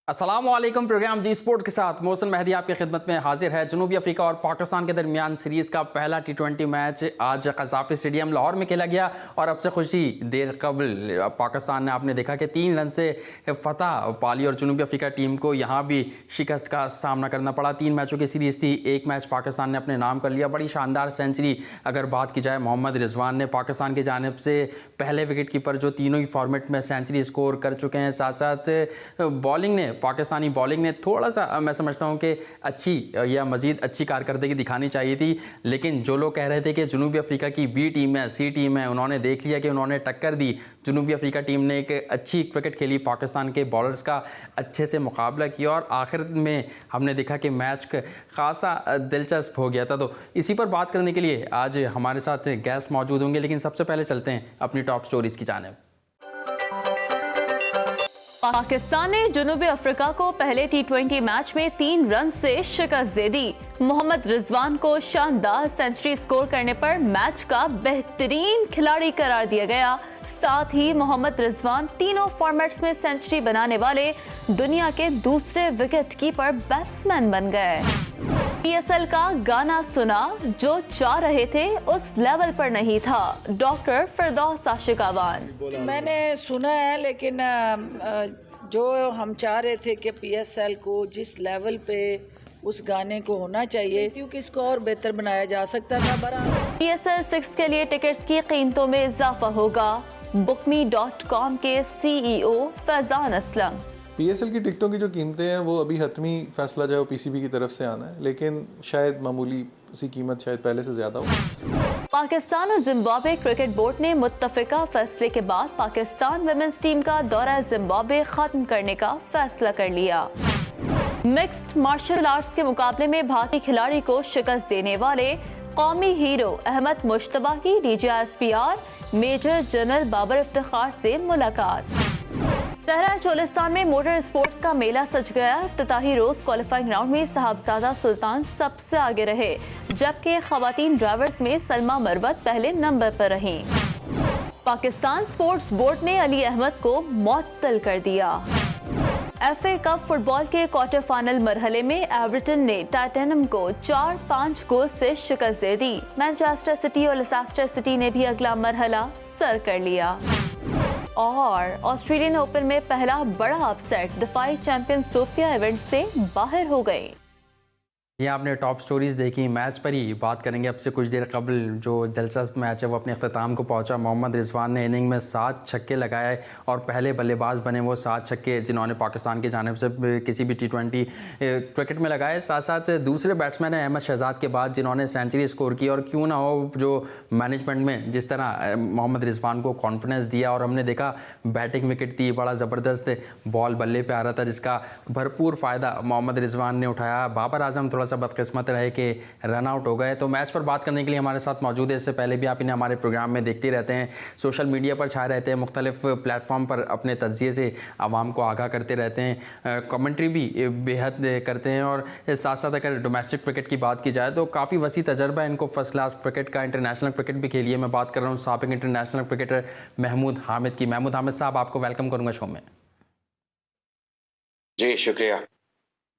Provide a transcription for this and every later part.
अस्सलामुअलैकुम। प्रोग्राम जी स्पोर्ट्स के साथ मोहसिन मेहदी आपकी खिदमत में हाजिर है। जनूबी अफ्रीका और पाकिस्तान के दरमियान सीरीज़ का पहला T20 मैच आज कज़ाफ़ी स्टेडियम लाहौर में खेला गया और अब से खुशी देर कबल पाकिस्तान ने आपने देखा कि 3 रन से फतह पाली और जनूबी अफ्रीका टीम को यहाँ भी शिकस्त का सामना करना पड़ा। 3 मैचों की सीरीज़ थी, एक मैच पाकिस्तान ने अपने नाम कर लिया। बड़ी शानदार सेंचुरी अगर बात की जाए, मोहम्मद रिजवान ने पाकिस्तान की जानिब से पहले विकेट कीपर जो तीनों ही फॉर्मेट में सेंचुरी स्कोर कर चुके हैं। साथ साथ बॉलिंग ने, पाकिस्तानी बॉलिंग ने थोड़ा सा मैं समझता हूँ कि अच्छी या मज़ीद अच्छी कारकर्दगी दिखानी चाहिए थी, लेकिन जो लोग कह रहे थे कि जनूबी अफ्रीका की बी टीम है, सी टीम है, उन्होंने देख लिया कि उन्होंने टक्कर दी। जनूबी अफ्रीका टीम ने एक अच्छी क्रिकेट खेली, पाकिस्तान के बॉलर्स का अच्छे से मुकाबला किया और आखिर में हमने देखा कि मैच खासा दिलचस्प हो गया था। तो इसी पर बात करने के लिए आज हमारे साथ गेस्ट मौजूद होंगे, लेकिन सबसे पहले चलते हैं अपनी टॉप स्टोरीज़ की जानिब। पाकिस्तान ने जनूबी अफ्रीका को पहले T20 मैच में 3 रन से शिकस्त दे दी। मोहम्मद रिजवान को शानदार सेंचुरी स्कोर करने पर मैच का बेहतरीन खिलाड़ी करार दिया गया। साथ ही मोहम्मद रिजवान तीनों फॉर्मेट्स में सेंचुरी बनाने वाले दुनिया के दूसरे विकेट कीपर बैट्समैन बन गए। PSL का गाना सुना जो चाह रहे थे उस लेवल पर नहीं था। डॉक्टर फिरदौस आशिकावान। मैंने सुना है, लेकिन जो हम चाह रहे थे कि PSL को जिस लेवल पे उस गाने को होना चाहिए, क्योंकि इसको और बेहतर बनाया जा सकता था। PSL 6 के लिए टिकट्स की कीमतों में इजाफा होगा। bookme.com के CEO फैजान असलम। PSL की टिकटों की जो कीमतें हैं वो अभी हतमी फैसला जो है PCB की तरफ से आना है, लेकिन शायद मामूली सी कीमत शायद पहले से ज़्यादा हो। पाकिस्तान और जिम्बाब्वे क्रिकेट बोर्ड ने मुत्तफिका फैसले के बाद पाकिस्तान वुमेन्स टीम का दौरा जिम्बाब्वे खत्म करने का फैसला कर लिया। मिक्स्ड मार्शल आर्ट्स के मुकाबले में भारतीय खिलाड़ी को शिकस्त देने वाले कौमी हीरो अहमद मुश्तबा की DGSPR major general Babar Iftikhar से मुलाकात। सहरा चोलिस्तान में मोटर स्पोर्ट्स का मेला सज गया। इफ्तिताही रोज क्वालिफाइंग राउंड में साहबजादा सुल्तान सबसे आगे रहे, जबकि खवातीन ड्राइवर्स में सलमा मरवत पहले नंबर पर रहीं। पाकिस्तान स्पोर्ट्स बोर्ड ने अली अहमद को मुअत्तल कर दिया। FA कप फुटबॉल के क्वार्टर फाइनल मरहले में एवर्टन ने टाइटेनम को 4-5 गोल से शिकस्त दे दी। मैनचेस्टर सिटी और लेसेस्टर सिटी ने भी अगला मरहला सर कर लिया। और ऑस्ट्रेलियन ओपन में पहला बड़ा अपसेट, दफाई चैंपियन सोफिया इवेंट से बाहर हो गई। ये आपने टॉप स्टोरीज़ देखी। मैच पर ही बात करेंगे। अब से कुछ देर कबल जो दिलचस्प मैच है वो अपने अख्ताम को पहुंचा। मोहम्मद रिजवान ने इनिंग में 7 छक्के लगाए और पहले बल्लेबाज बने वो 7 छक्के जिन्होंने पाकिस्तान की जानिब से किसी भी T20 क्रिकेट में लगाए। साथ साथ दूसरे बैट्समैन हैं अहमद शहजाद के बाद जिन्होंने सेंचुरी स्कोर की। और क्यों ना हो, जो मैनेजमेंट में जिस तरह मोहम्मद रिजवान को कॉन्फिडेंस दिया और हमने देखा बैटिंग विकेट दी, बड़ा ज़बरदस्त बॉल बल्ले पे आ रहा था जिसका भरपूर फ़ायदा मोहम्मद रिजवान ने उठाया। बाबर आजम थोड़ा सा बदकिस्मत रहे कि रन आउट हो गए। तो मैच पर बात करने के लिए हमारे साथ मौजूद है, इससे पहले भी आप इन्हें हमारे प्रोग्राम में देखते रहते हैं, सोशल मीडिया पर छाए रहते हैं, मुख्तलिफ प्लेटफॉर्म पर अपने तज्ज़िये से आवाम को आगाह करते रहते हैं, कमेंट्री भी बेहद करते हैं। और साथ साथ अगर डोमेस्टिक क्रिकेट की बात की जाए तो काफ़ी वसी तजर्बा है इनको फर्स्ट क्लास क्रिकेट का। इंटरनेशनल क्रिकेट भी खेली है। मैं बात कर रहा हूँ साबिक इंटरनेशनल क्रिकेटर महमूद हामिद की। महमूद हामिद साहब, आपको वेलकम करूँगा शो में। जी शुक्रिया।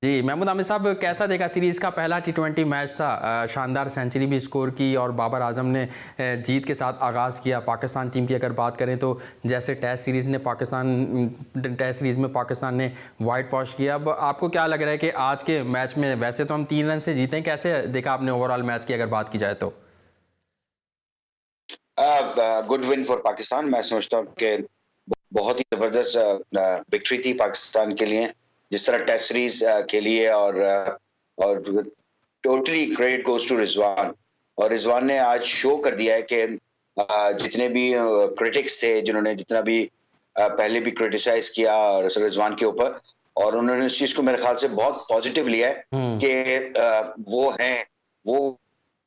जी महमूद हामिद साहब, कैसा देखा सीरीज़ का पहला T20 मैच था? शानदार सेंचुरी भी स्कोर की और बाबर आजम ने जीत के साथ आगाज़ किया। पाकिस्तान टीम की अगर बात करें तो जैसे टेस्ट सीरीज़ में पाकिस्तान ने वाइट वॉश किया। अब आपको क्या लग रहा है कि आज के मैच में, वैसे तो हम 3 रन से जीते हैं, कैसे देखा आपने ओवरऑल मैच की अगर बात की जाए तो? Good win for Pakistan. मैं समझता हूँ कि बहुत ही ज़बरदस्त विक्ट्री थी पाकिस्तान के लिए, जिस तरह टेस्ट सीरीज खेली है। और totally credit goes to Rizwan. और रिजवान ने आज शो कर दिया है कि जितने भी क्रिटिक्स थे, जिन्होंने जितना भी पहले भी क्रिटिसाइज किया रिजवान के ऊपर, और उन्होंने इस चीज को मेरे ख्याल से बहुत पॉजिटिव लिया है कि वो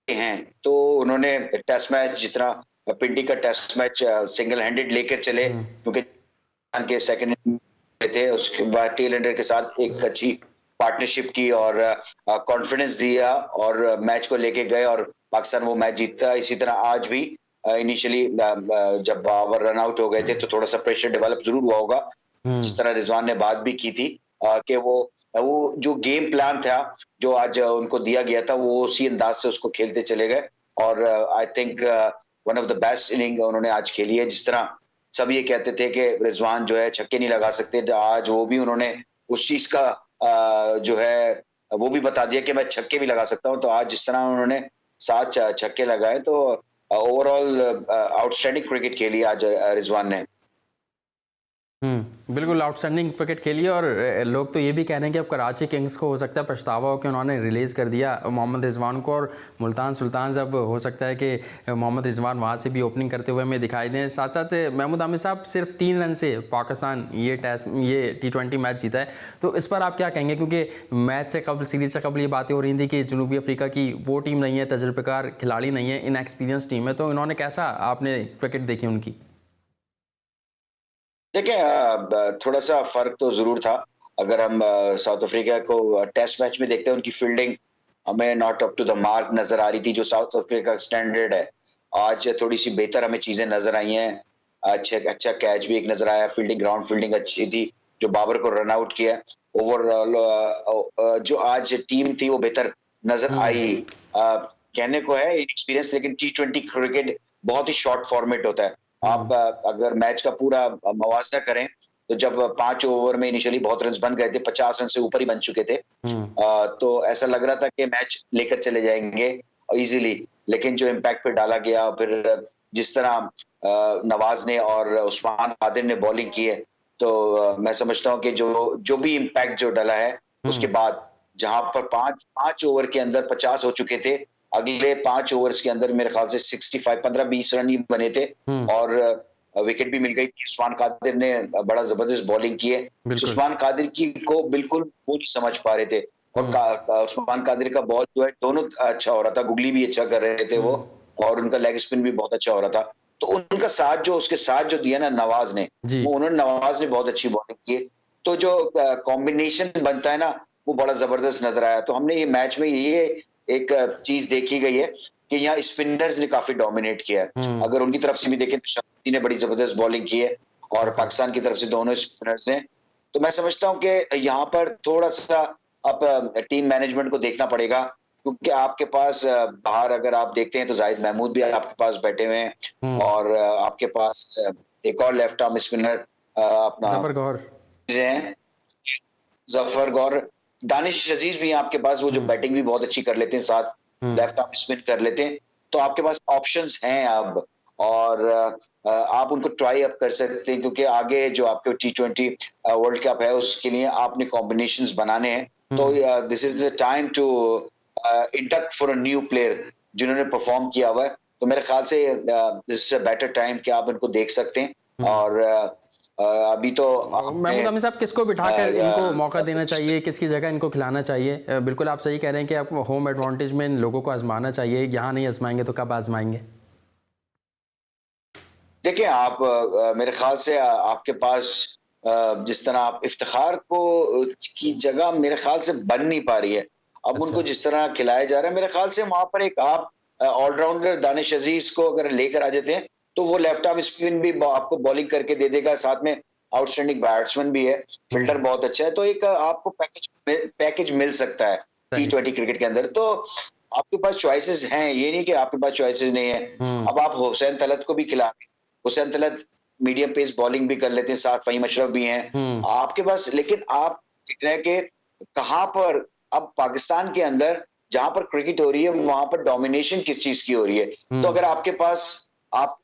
हैं। तो उन्होंने टेस्ट मैच, जितना पिंडी का टेस्ट मैच सिंगल हैंडेड लेकर चले, क्योंकि के सेकंड थे, उसके बाद टेल एंडर के साथ एक अच्छी पार्टनरशिप की और कॉन्फिडेंस दिया और मैच को लेके गए और पाकिस्तान वो मैच जीता। इसी तरह आज भी इनिशियली जब बाबर रन आउट हो गए थे तो थोड़ा सा प्रेशर डेवलप जरूर हुआ होगा, जिस तरह रिजवान ने बात भी की थी। कि वो जो गेम प्लान था जो आज उनको दिया गया था वो उसी अंदाज से उसको खेलते चले गए और I think one of the best inning उन्होंने आज खेली है। जिस तरह सब ये कहते थे कि रिजवान जो है छक्के नहीं लगा सकते, तो आज वो भी उन्होंने उस चीज का जो है वो भी बता दिया कि मैं छक्के भी लगा सकता हूं। तो आज जिस तरह उन्होंने 7 छक्के लगाए तो ओवरऑल आउटस्टैंडिंग क्रिकेट खेली आज रिजवान ने। बिल्कुल आउटस्टैंडिंग क्रिकेट खेली और लोग तो ये भी कह रहे हैं कि अब कराची किंग्स को हो सकता है पछतावा हो कि उन्होंने रिलीज़ कर दिया मोहम्मद रिजवान को, और मुल्तान सुल्तान अब हो सकता है कि मोहम्मद रिजवान वहाँ से भी ओपनिंग करते हुए हमें दिखाई दें। साथ साथ महमूद आमिर साहब, सिर्फ 3 रन से पाकिस्तान ये T20 मैच जीता है, तो इस पर आप क्या कहेंगे? क्योंकि मैच से कबल, सीरीज से कबल ये बातें हो रही थी कि जनूबी अफ्रीका की वो टीम नहीं है, तजुर्बेकार खिलाड़ी नहीं है, इनएक्सपीरियंस टीम है, तो इन्होंने कैसा आपने क्रिकेट देखी उनकी? देखिए थोड़ा सा फर्क तो जरूर था। अगर हम साउथ अफ्रीका को टेस्ट मैच में देखते हैं, उनकी फील्डिंग हमें not up to the mark नजर आ रही थी जो साउथ अफ्रीका का स्टैंडर्ड है। आज थोड़ी सी बेहतर हमें चीजें नजर आई हैं। अच्छा कैच भी एक नजर आया, फील्डिंग, ग्राउंड फील्डिंग अच्छी थी जो बाबर को रन आउट किया। ओवरऑल जो आज टीम थी वो बेहतर नजर आई। कहने को है एक्सपीरियंस, लेकिन T20 क्रिकेट बहुत ही शॉर्ट फॉर्मेट होता है। आप अगर मैच का पूरा मवाजना करें तो जब 5 ओवर में इनिशियली बहुत रन बन गए थे, 50 रन से ऊपर ही बन चुके थे, तो ऐसा लग रहा था कि मैच लेकर चले जाएंगे इजीली, लेकिन जो इम्पैक्ट पे डाला गया, फिर जिस तरह नवाज ने और उस्मान कादिर ने बॉलिंग की है, तो मैं समझता हूं कि जो भी इम्पैक्ट जो डाला है उसके बाद जहां पर 5 ओवर के अंदर 50 हो चुके थे, अगले 5 ओवर्स के अंदर मेरे ख्याल से 65 15-20 रन ही बने थे और विकेट भी मिल गई थी। उस्मान कादिर ने बड़ा जबरदस्त बॉलिंग की है। उस्मान कादिर की को बिल्कुल वो नहीं समझ पा रहे थे और उस्मान कादिर का बॉल जो है दोनों अच्छा हो रहा था, गुगली भी अच्छा कर रहे थे वो, और उनका लेग स्पिन भी बहुत अच्छा हो रहा था। तो उनका साथ जो उसके साथ जो दिया ना नवाज ने, नवाज ने बहुत अच्छी बॉलिंग की है। तो जो कॉम्बिनेशन बनता है ना वो बड़ा जबरदस्त नजर आया। तो हमने ये मैच में ये एक चीज देखी गई है कि यहाँ स्पिनर्स ने काफी डोमिनेट किया है। अगर उनकी तरफ से भी देखें तो शमी ने बड़ी जबरदस्त बॉलिंग की है और पाकिस्तान की तरफ से दोनों स्पिनर्स ने। तो मैं समझता हूं कि यहाँ पर थोड़ा सा अब टीम मैनेजमेंट को देखना पड़ेगा, क्योंकि आपके पास बाहर अगर आप देखते हैं तो जाहिद महमूद भी आपके पास बैठे हुए हैं और आपके पास एक और लेफ्ट आर्म स्पिनर अपना जफर गौर, दानिश अजीज भी आपके पास, वो जो बैटिंग भी बहुत अच्छी कर लेते हैं, साथ लेफ्ट आर्म स्पिन कर लेते हैं। तो आपके पास ऑप्शंस हैं अब, और आप उनको ट्राई अप कर सकते हैं, क्योंकि आगे जो आपके T20 वर्ल्ड कप है उसके लिए आपने कॉम्बिनेशंस बनाने हैं। तो this is the time to induct for a new player जिन्होंने परफॉर्म किया हुआ है। तो मेरे ख्याल से this is a better time कि आप इनको देख सकते हैं। और अभी तो महमूद आमिर साहब, किसको बिठाकर इनको मौका देना चाहिए, किसकी जगह इनको खिलाना चाहिए? बिल्कुल आप सही कह रहे हैं कि आपको होम एडवांटेज में इन लोगों को आजमाना चाहिए, यहाँ नहीं आजमाएंगे तो कब आजमाएंगे? देखिए आप मेरे ख्याल से आपके पास जिस तरह आप इफ्तिखार को की जगह मेरे ख्याल से बन नहीं पा रही है। अब उनको जिस तरह खिलाया जा रहा है, मेरे ख्याल से वहां पर एक आप ऑलराउंडर दानिश अजीज को अगर लेकर आ जाते हैं तो वो लेफ्ट आर्म स्पिन भी आपको बॉलिंग करके दे देगा, साथ में आउटस्टैंडिंग बैट्समैन भी है, फील्डर बहुत अच्छा है। तो एक आपको पैकेज मिल सकता है T20 क्रिकेट के अंदर। तो आपके पास चॉइसेस हैं, ये नहीं कि आपके पास चॉइसेस नहीं है। अब आप हुसैन तलत को भी खिला दें, Hussain Talat medium pace bowling भी कर लेते हैं, साथ फ़हीम अशरफ भी हैं आपके पास। लेकिन आप देख रहे हैं कि कहां पर अब पाकिस्तान के अंदर जहां पर क्रिकेट हो रही है वहां पर डोमिनेशन किस चीज की हो रही है। तो अगर आपके पास आप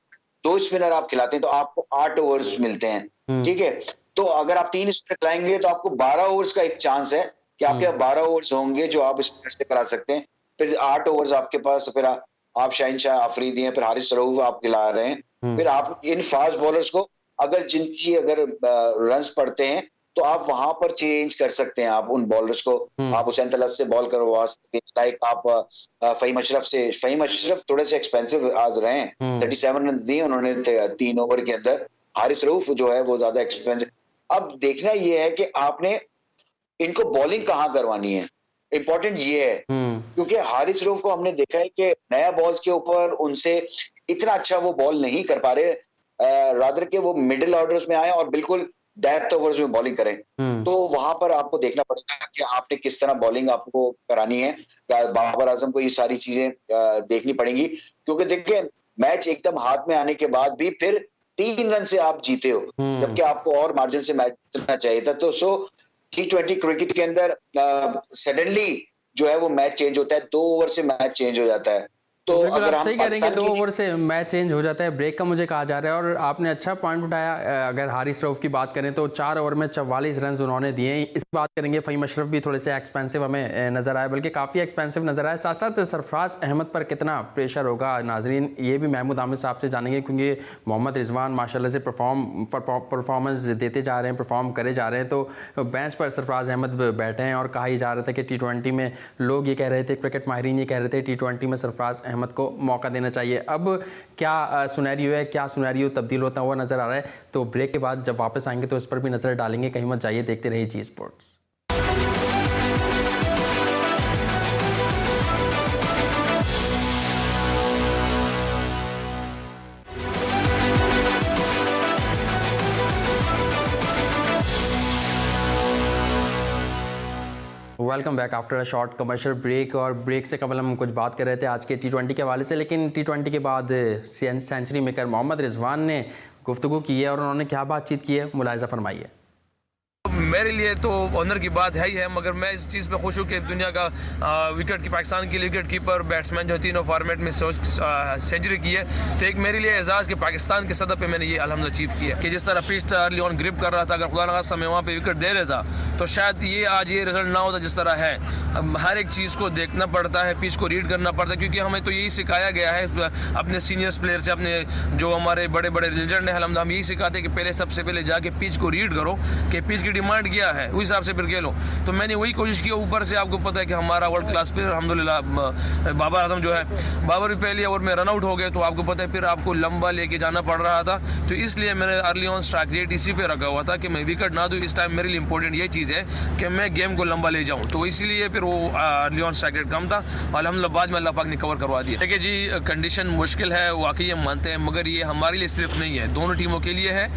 2 स्पिनर आप खिलाते हैं तो आपको 8 ओवर्स मिलते हैं, ठीक है। तो अगर आप 3 स्पिनर खिलाएंगे तो आपको 12 ओवर्स का एक चांस है कि आपके 12 ओवर्स होंगे जो आप स्पिनर से करा सकते हैं। फिर 8 ओवर्स आपके पास, फिर आप शाहीन शाह आफरीदी हैं, फिर हारिस रऊफ आप खिला रहे हैं। फिर आप इन फास्ट बॉलर्स को अगर जिनकी अगर रन्स पड़ते हैं तो आप वहां पर चेंज कर सकते हैं। आप उन बॉलर्स को आप हुसैन तलत से बॉल करवा सकते हैं, लाइक आप फ़हीम अशरफ से। फ़हीम अशरफ थोड़े से एक्सपेंसिव आज रहे हैं, 37 रन दिए उन्होंने 3 ओवर के अंदर। हारिस रऊफ जो है वो ज्यादा एक्सपेंसिव। अब देखना ये है कि आपने इनको बॉलिंग कहाँ करवानी है, इंपॉर्टेंट ये है। क्योंकि हारिस रऊफ को हमने देखा है कि नया बॉल्स के ऊपर उनसे इतना अच्छा वो बॉल नहीं कर पा रहे, रादर के वो मिडिल ऑर्डर्स में आए और बिल्कुल डेथ ओवर्स में बॉलिंग करें, तो वहां पर आपको देखना पड़ेगा कि आपने किस तरह बॉलिंग आपको करानी है। बाबर आजम को ये सारी चीजें देखनी पड़ेंगी, क्योंकि देखिए मैच एकदम हाथ में आने के बाद भी फिर 3 रन से आप जीते हो, जबकि आपको और मार्जिन से मैच जीतना चाहिए था। तो T20 क्रिकेट के अंदर सडनली जो है वो मैच चेंज होता है, 2 ओवर से मैच चेंज हो जाता है। तो बिल्कुल अगर आप हम सही कह रहे हैं कि पाकिस्तान 2 की ओवर से मैच चेंज हो जाता है। ब्रेक का मुझे कहा जा रहा है, और आपने अच्छा पॉइंट उठाया। अगर हारिस रऊफ की बात करें तो 4 ओवर में 44 रन उन्होंने दिए। इस बात करेंगे फ़हीम अशरफ भी थोड़े से एक्सपेंसिव हमें नज़र आए, बल्कि काफ़ी एक्सपेंसिव नज़र आए। साथ साथ सरफराज अहमद पर कितना प्रेशर होगा, नाजरीन ये भी महमूद आमिर साहब से जानेंगे, क्योंकि मोहम्मद रिजवान माशाल्लाह से परफॉर्मेंस देते जा रहे हैं, परफॉर्म करे जा रहे हैं। तो बेंच पर सरफराज अहमद बैठे हैं, और कहा ही जा रहा था कि T20 में लोग ये कह रहे थे, क्रिकेट माहिरीन ये कह रहे थे T20 में सरफराज अहमद को मौका देना चाहिए। अब क्या सुनैरियो है, क्या सुनैरियो तब्दील होता हुआ नजर आ रहा है, तो ब्रेक के बाद जब वापस आएंगे तो इस पर भी नजर डालेंगे। कहीं मत जाइए, देखते रहिए Zee sports. Welcome back after a short commercial break. और ब्रेक से कबल हम कुछ बात कर रहे थे आज के T20 के हवाले से, लेकिन T20 के बाद सेंचुरी मेकर मोहम्मद रिजवान ने गुफ्तगू की है, और उन्होंने क्या बातचीत की है, मुलाहिजा फरमाइए। मेरे लिए तो ऑनर की बात है ही है, मगर मैं इस चीज़ पे खुश हूँ कि दुनिया का विकेट की पाकिस्तान की विकेट कीपर बैट्समैन जो तीनों फॉर्मेट में सेंचुरी की है, तो एक मेरे लिए एजाज़ कि पाकिस्तान के सतह पे मैंने ये अल्हम्दुलिल्लाह अचीव किया कि जिस तरह पिच अर्ली ऑन ग्रिप कर रहा था, अगर खुदा न खास्ता मैं वहाँ पे विकेट दे लेता तो शायद ये आज ये रिजल्ट ना होता जिस तरह है। हर एक चीज़ को देखना पड़ता है, पिच को रीड करना पड़ता है, क्योंकि हमें तो यही सिखाया गया है अपने सीनियर्स प्लेयर से, अपने जो हमारे बड़े बड़े लेजेंड हैं अल्हम्दुलिल्लाह, हम यही सिखाते हैं कि पहले सबसे पहले जाके पिच को रीड करो कि पिच की डिमांड क्या है, उस हिसाब से फिर खेलो। तो मैंने वही कोशिश की। ऊपर से आपको पता है कि हमारा वर्ल्ड क्लास प्लेयर अल्हम्दुलिल्लाह बाबर आजम जो है, बाबर भी पहले ओवर में रन आउट हो गए, तो आपको पता है फिर आपको लंबा लेके जाना पड़ रहा था। तो इसलिए मैंने अर्ली ऑन स्ट्राइक रेट इसी पे रखा हुआ था कि मैं विकेट ना दूँ। इस टाइम मेरे लिए इंपॉर्टेंट ये चीज़ है कि मैं गेम को लंबा ले जाऊँ, तो इसीलिए फिर वो अर्ली ऑन स्ट्राइक रेट कम था, अल्हम्दुलिल्लाह बाद में अल्लाह पाक ने कवर करवा दिया। देखिए जी, कंडीशन मुश्किल है, वाकई हम मानते हैं, मगर ये हमारे लिए सिर्फ नहीं है, दोनों टीमों के लिए है।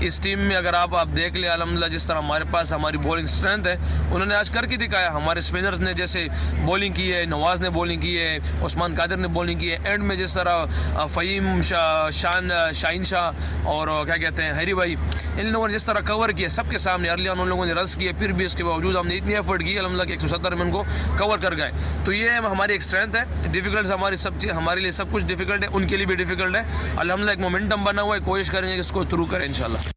इस टीम में अगर आप देख लें अल्हम्दुलिल्लाह जिस तरह हमारे पास हमारी बॉलिंग स्ट्रेंथ है, उन्होंने आज करके दिखाया। हमारे स्पिनर्स ने जैसे बॉलिंग की है, नवाज ने बॉलिंग की है, उस्मान कादिर ने बॉलिंग की है, एंड में जिस तरह फ़हीम शाहीन शाह और क्या कहते हैं हैरी भाई, इन लोगों ने जिस तरह कवर किया सबके सामने, अर्ली ऑन उन लोगों ने रस किए, फिर भी उसके बावजूद हमने इतनी एफर्ट की अल्हम्दुलिल्लाह कि 170 में उनको कवर कर गए। तो ये हमारी एक स्ट्रेंथ है। डिफिकल्ट हमारी सब चीज़, हमारे लिए सब कुछ डिफिकल्ट है, उनके लिए भी डिफिकल्ट है। अल्हम्दुलिल्लाह एक मोमेंटम बना हुआ है, कोशिश करेंगे कि इसको थ्रू करें इंशाल्लाह।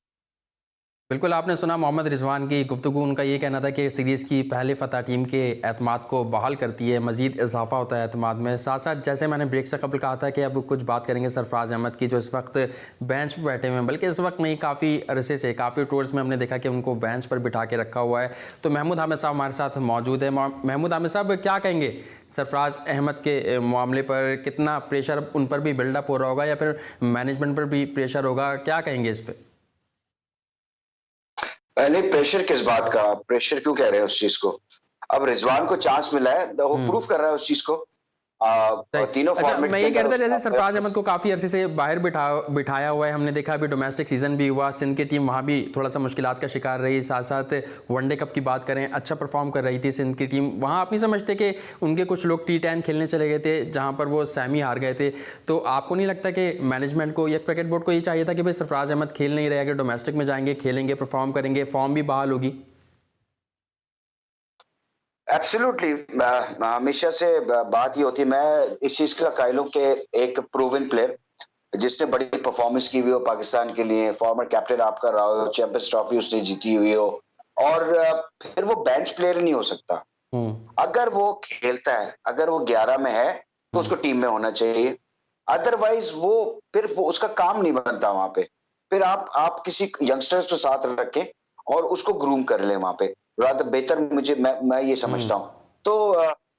बिल्कुल आपने सुना मोहम्मद रिजवान की गुफ्तगू। उनका ये कहना था कि सीरीज़ की पहले फतह टीम के एतमाद को बहाल करती है, मज़ीद इजाफा होता है एतमाद में। साथ साथ जैसे मैंने ब्रेक से कबल कहा था कि अब कुछ बात करेंगे सरफराज अहमद की, जो इस वक्त बेंच पर बैठे हुए हैं, बल्कि इस वक्त नहीं, काफ़ी अरसे से काफ़ी टूर्स में हमने देखा कि उनको बेंच पर बिठा के रखा हुआ है। तो महमूद आमिर साहब हमारे साथ मौजूद है। महमूद आमिर साहब, क्या कहेंगे सरफराज अहमद के मामले पर? कितना प्रेशर उन पर भी बिल्डअप हो रहा होगा, या फिर मैनेजमेंट पर भी प्रेशर होगा? क्या कहेंगे इस पर? पहले प्रेशर किस बात का, प्रेशर क्यों कह रहे हैं उस चीज को? अब रिजवान को चांस मिला है, वो प्रूफ कर रहा है उस चीज को। तीनों अच्छा, फॉर्मेट मैं ये कह रहा था जैसे सरफराज अहमद को काफ़ी अरसे से बाहर बिठाया हुआ है, हमने देखा अभी डोमेस्टिक सीजन भी हुआ, सिंध की टीम वहाँ भी थोड़ा सा मुश्किलात का शिकार रही। साथ साथ वनडे कप की बात करें, अच्छा परफॉर्म कर रही थी सिंध की टीम। वहाँ आप नहीं समझते कि उनके कुछ लोग T10 खेलने चले गए थे, जहाँ पर वो सेमी हार गए थे? तो आपको नहीं लगता कि मैनेजमेंट को या क्रिकेट बोर्ड को ये चाहिए था कि भाई सरफराज अहमद खेल नहीं रहे, अगर डोमेस्टिक में जाएंगे, खेलेंगे, परफॉर्म करेंगे, फॉर्म भी बहाल होगी? एब्सोल्युटली, हमेशा से बात ये होती है, मैं इस चीज का कायल हूं कि एक प्रूवन प्लेयर जिसने बड़ी परफॉर्मेंस की हुई हो पाकिस्तान के लिए, फॉर्मर कैप्टन आपका रहा हो, चैंपियंस ट्रॉफी उसने जीती हुई हो, और फिर वो बेंच प्लेयर नहीं हो सकता। अगर वो खेलता है, अगर वो 11 में है तो उसको टीम में होना चाहिए, अदरवाइज वो उसका काम नहीं बनता वहां पे। फिर आप किसी यंगस्टर्स को साथ रखें और उसको ग्रूम कर ले वहां पे, ज्यादा बेहतर मैं ये समझता हूं। तो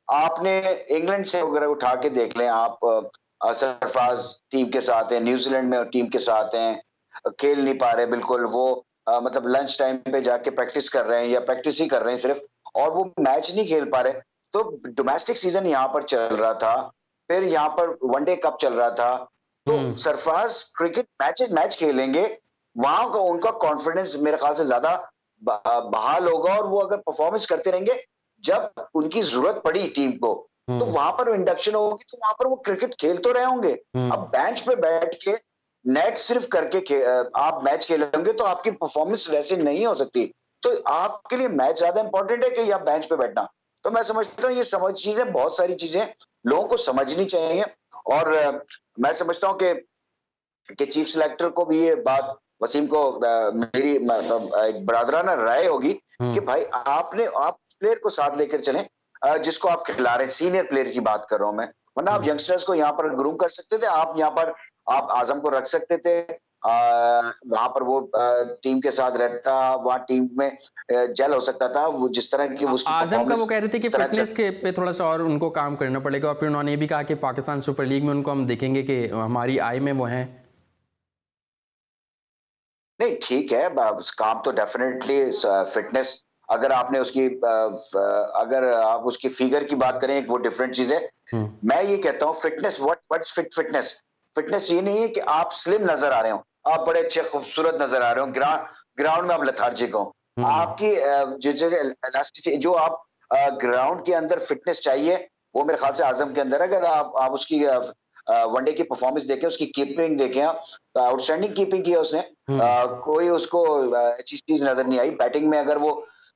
आपने इंग्लैंड से अगर उठा के देख लें आप, सरफराज टीम के साथ हैं, न्यूजीलैंड में टीम के साथ हैं, खेल नहीं पा रहे बिल्कुल, वो मतलब लंच टाइम पे जाके प्रैक्टिस कर रहे हैं या प्रैक्टिस ही कर रहे हैं सिर्फ, और वो मैच नहीं खेल पा रहे। तो डोमेस्टिक सीजन यहाँ पर चल रहा था, फिर यहाँ पर वनडे कप चल रहा था, तो सरफराज क्रिकेट मैच खेलेंगे वहां का उनका कॉन्फिडेंस मेरे ख्याल से ज्यादा बहाल होगा, और वो अगर परफॉर्मेंस करते रहेंगे, जब उनकी जरूरत पड़ी टीम को तो वहां पर इंडक्शन होगी, तो वहां पर वो क्रिकेट खेल तो रहे होंगे। अब बेंच पे बैठ के नेट सिर्फ करके आप मैच खेलेंगे तो आपकी परफॉर्मेंस वैसे नहीं हो सकती। तो आपके लिए मैच ज्यादा इंपॉर्टेंट है कि या बेंच पे बैठना? तो मैं समझता हूँ ये चीजें, बहुत सारी चीजें लोगों को समझनी चाहिए। और मैं समझता हूँ कि चीफ सिलेक्टर को भी ये बात, वसीम को मेरी मतलब एक बरादराना राय होगी कि भाई आप प्लेयर को साथ लेकर चलें जिसको आप खिला रहे हैं। सीनियर प्लेयर की बात कर रहा हूं मैं, वरना आप यंगस्टर्स को यहाँ पर ग्रूम कर सकते थे। आप यहाँ पर आप आजम को रख सकते थे, वहां पर वो टीम के साथ रहता, वहां टीम में जेल हो सकता था। वो जिस तरह की उसकी आजम का वो कह रहे थे कि जिस तरह फिटनेस के पे थोड़ा सा और उनको काम करना पड़ेगा, और फिर उन्होंने ये भी कहा कि पाकिस्तान सुपर लीग में उनको हम देखेंगे कि हमारी आई में वो हैं। नहीं ठीक है, काम तो डेफिनेटली फिटनेस, अगर आपने उसकी अगर आप उसकी फिगर की बात करें वो डिफरेंट चीज है। मैं ये कहता हूँ फिटनेस, व्हाट्स फिटनेस? फिटनेस ये नहीं है कि आप स्लिम नजर आ रहे हो, आप बड़े अच्छे खूबसूरत नजर आ रहे हो, ग्राउंड में आप लथार्जिक हो। आपकी जो आप ग्राउंड के अंदर फिटनेस चाहिए वो मेरे ख्याल से आजम के अंदर है। अगर आप उसकी वनडे की परफॉर्मेंस देखें, उसकी कीपिंग देखें, आउटस्टैंडिंग कीपिंग की है उसने, कोई उसको अच्छी चीज नजर नहीं आई। बैटिंग में अगर वो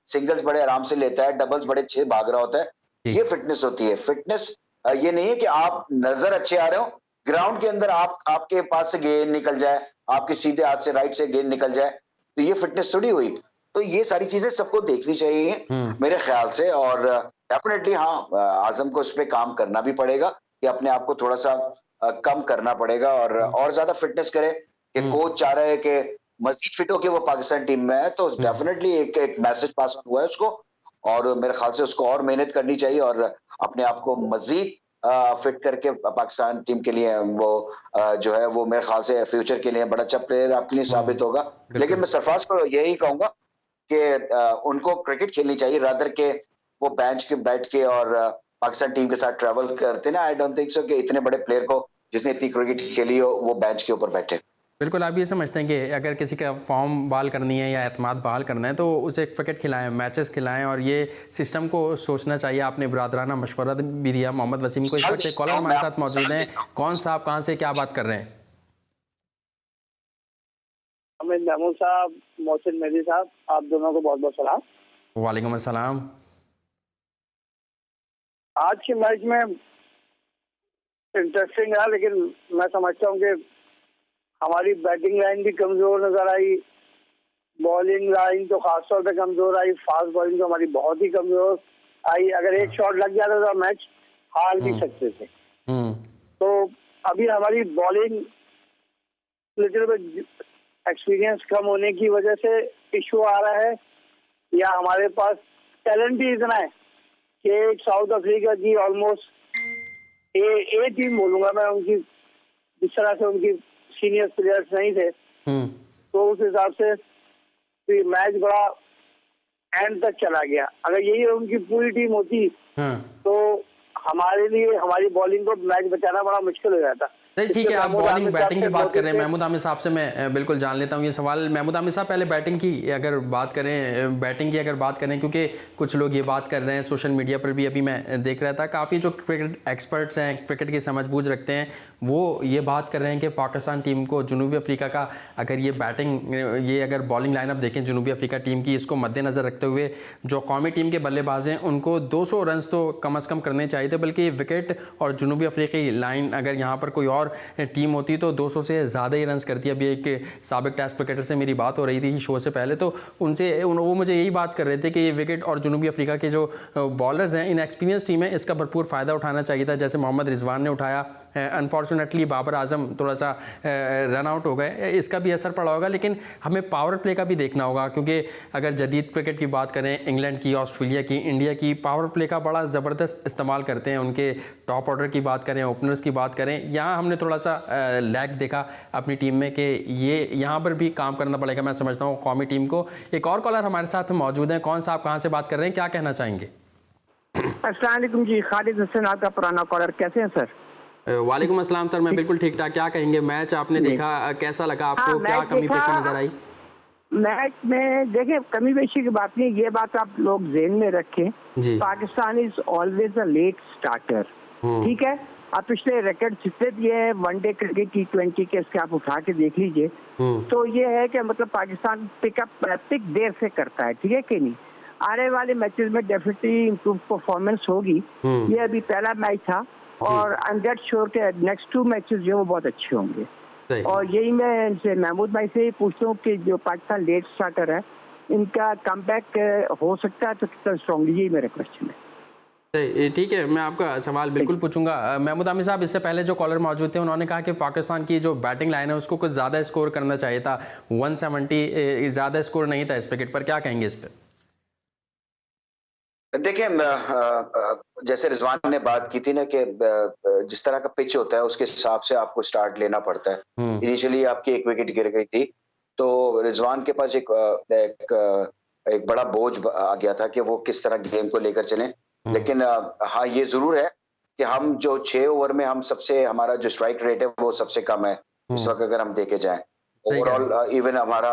सिंगल्स बड़े आराम से लेता है, डबल्स बड़े अच्छे भाग रहा होता है, ये फिटनेस होती है। फिटनेस ये नहीं है कि आप नजर अच्छे आ रहे हो, ग्राउंड के अंदर आपके पास से गेंद निकल जाए, आपके सीधे हाथ से राइट से गेंद निकल जाए, तो ये फिटनेस थोड़ी हुई। तो ये सारी चीजें सबको देखनी चाहिए मेरे ख्याल से। और डेफिनेटली हाँ, आजम को इस पे काम करना भी पड़ेगा कि अपने आप को थोड़ा सा कम करना पड़ेगा और ज्यादा फिटनेस करे। कि कोच चाह रहा है कि मजीद फिट होके वो पाकिस्तान टीम में है, तो डेफिनेटली एक मैसेज पास हुआ है उसको, और मेरे ख्याल से उसको और मेहनत करनी चाहिए और अपने आप को मजीद फिट करके पाकिस्तान टीम के लिए वो जो है वो मेरे ख्याल से फ्यूचर के लिए बड़ा अच्छा प्लेयर आपके लिए साबित होगा। लेकिन मैं सरफराज को यही कहूंगा कि उनको क्रिकेट खेलनी चाहिए, रादर के वो बेंच के बैठ के और पाकिस्तान टीम के साथ ट्रैवल करते ना। आई डोंट थिंक सो कि इतने बड़े प्लेयर को जिसने इतनी क्रिकेट खेली हो वो बेंच के ऊपर बैठे। बिल्कुल, आप ये समझते हैं कि अगर किसी का फॉर्म बहाल करनी है या एतमाद बहाल करना है तो उसे क्रिकेट खिलाएं, मैचेस खिलाएं, और ये सिस्टम को सोचना चाहिए। आपने बरादराना मशवरा भी दिया मोहम्मद वसीम को। इस वक्त कॉलर हमारे साथ मौजूद हैं। कौन सा, आप कहाँ से क्या बात कर रहे हैं? महमूद साहब, मोहसिन मेहदी साहब, आप दोनों को बहुत बहुत सलाम। वालेकुम अस्सलाम। आज के मैच में इंटरेस्टिंग रहा, लेकिन मैं समझता हूँ कि हमारी बैटिंग लाइन भी कमजोर नजर आई, बॉलिंग लाइन तो खासतौर पे कमजोर आई, फास्ट बॉलिंग तो हमारी बहुत ही कमजोर आई। अगर एक शॉट लग जाता तो मैच हार भी सकते थे। तो अभी हमारी बॉलिंग लिटिल बिट एक्सपीरियंस कम होने की वजह से इशू आ रहा है, या हमारे पास टैलेंट ही इतना है कि साउथ अफ्रीका की ऑलमोस्ट ए टीम बोलूंगा मैं, उनकी जिस तरह से उनकी सीनियर प्लेयर्स नहीं थे, तो उस हिसाब से मैच बड़ा एंड तक चला गया। अगर यही उनकी पूरी टीम होती तो हमारे लिए, हमारी बॉलिंग को मैच बचाना बड़ा मुश्किल हो जाता। नहीं ठीक है, आप बॉलिंग बैटिंग की बात कर रहे हैं। महमूद आमिर साहब से मैं बिल्कुल जान लेता हूँ ये सवाल। महमूद आमिर साहब, पहले बैटिंग की अगर बात करें, क्योंकि कुछ लोग ये बात कर रहे हैं, सोशल मीडिया पर भी अभी मैं देख रहा था, काफ़ी जो क्रिकेट एक्सपर्ट्स हैं, क्रिकेट की समझबूझ रखते हैं, वो ये बात कर रहे हैं कि पाकिस्तान टीम को जनूबी अफ्रीका का अगर ये बैटिंग, ये अगर बॉलिंग लाइनअप देखें जनूबी अफ्रीका टीम की, इसको मद्देनज़र रखते हुए जो कौमी टीम के बल्लेबाज हैं उनको 200 रन तो कम अज़ कम करने चाहिए थे। बल्कि विकेट और जनूबी अफ्रीकी लाइन अगर यहाँ पर कोई और टीम होती तो 200 से ज़्यादा ही रन्स करती। अभी एक साबिक टेस्ट क्रिकेटर से मेरी बात हो रही थी शो से पहले, तो वो मुझे यही बात कर रहे थे कि ये विकेट और जनूबी अफ्रीका के जो बॉलर्स हैं, इन एक्सपीरियंस टीम है, इसका भरपूर फ़ायदा उठाना चाहिए था, जैसे मोहम्मद रिजवान ने उठाया। अनफॉर्चुनेटली बाबर आजम थोड़ा सा रन आउट हो गए, इसका भी असर पड़ा होगा। लेकिन हमें पावर प्ले का भी देखना होगा, क्योंकि अगर जदीद क्रिकेट की बात करें, इंग्लैंड की, ऑस्ट्रेलिया की, इंडिया की, पावर प्ले का बड़ा ज़बरदस्त इस्तेमाल करते हैं। उनके टॉप ऑर्डर की बात करें, ओपनर्स की बात करें, यहाँ हमने थोड़ा सा लैग देखा अपनी टीम में कि ये यहाँ पर भी काम करना पड़ेगा, मैं समझता हूँ, कौमी टीम को। एक और कॉलर हमारे साथ मौजूद हैं। कौन सा, आप कहाँ से बात कर रहे हैं, क्या कहना चाहेंगे? अस्सलाम वालेकुम जी, खालिद हुसैन आपका पुराना कॉलर। कैसे हैं सर? वालेकुम अस्सलाम सर, मैं बिल्कुल ठीक ठाक। क्या कहेंगे, मैच आपने देखा, कैसा लगा आपको? हाँ, क्या मैच कमी देखा। पेशी नजर आई? मैच में देखें, कमी पेशी की बात नहीं, ये बात आप लोग ज़हन में रखें। जी। Pakistan is always a late starter, ठीक है। आप पिछले रिकॉर्ड जितने दिए हैं वनडे क्रिकेट T20 के, इसके आप उठा के देख लीजिए। तो ये है कि मतलब पाकिस्तान पिक देर से करता है, ठीक है कि नहीं। आने वाले मैचेस में डेफिनेटली इम्प्रूव परफॉर्मेंस होगी। ये अभी पहला मैच था और आई एम डेट श्योर के नेक्स्ट 2 मैचेस जो है वो बहुत अच्छे होंगे। और यही मैं इनसे महमूद भाई से पूछता हूँ कि जो पाकिस्तान लेट स्टार्टर है, इनका कमबैक हो सकता है तो कितना स्ट्रॉन्गली, यही मेरा क्वेश्चन है। ठीक है, मैं आपका सवाल बिल्कुल पूछूंगा। महमूद आमिर साहब, इससे पहले जो कॉलर मौजूद थे उन्होंने कहा कि पाकिस्तान की जो बैटिंग लाइन है उसको कुछ ज़्यादा स्कोर करना चाहिए था। 170 ज़्यादा स्कोर नहीं था इस विकेट पर, क्या कहेंगे इस पर? देखिए, जैसे रिजवान ने बात की थी ना कि जिस तरह का पिच होता है उसके हिसाब से आपको स्टार्ट लेना पड़ता है। इनिशियली आपकी 1 विकेट गिर गई थी तो रिजवान के पास एक बड़ा बोझ आ गया था कि वो किस तरह गेम को लेकर चलें। लेकिन हाँ, ये जरूर है कि हम जो 6 ओवर में हम सबसे, हमारा जो स्ट्राइक रेट है वो सबसे कम है इस वक्त अगर हम देखे जाएं। ओवरऑल इवन हमारा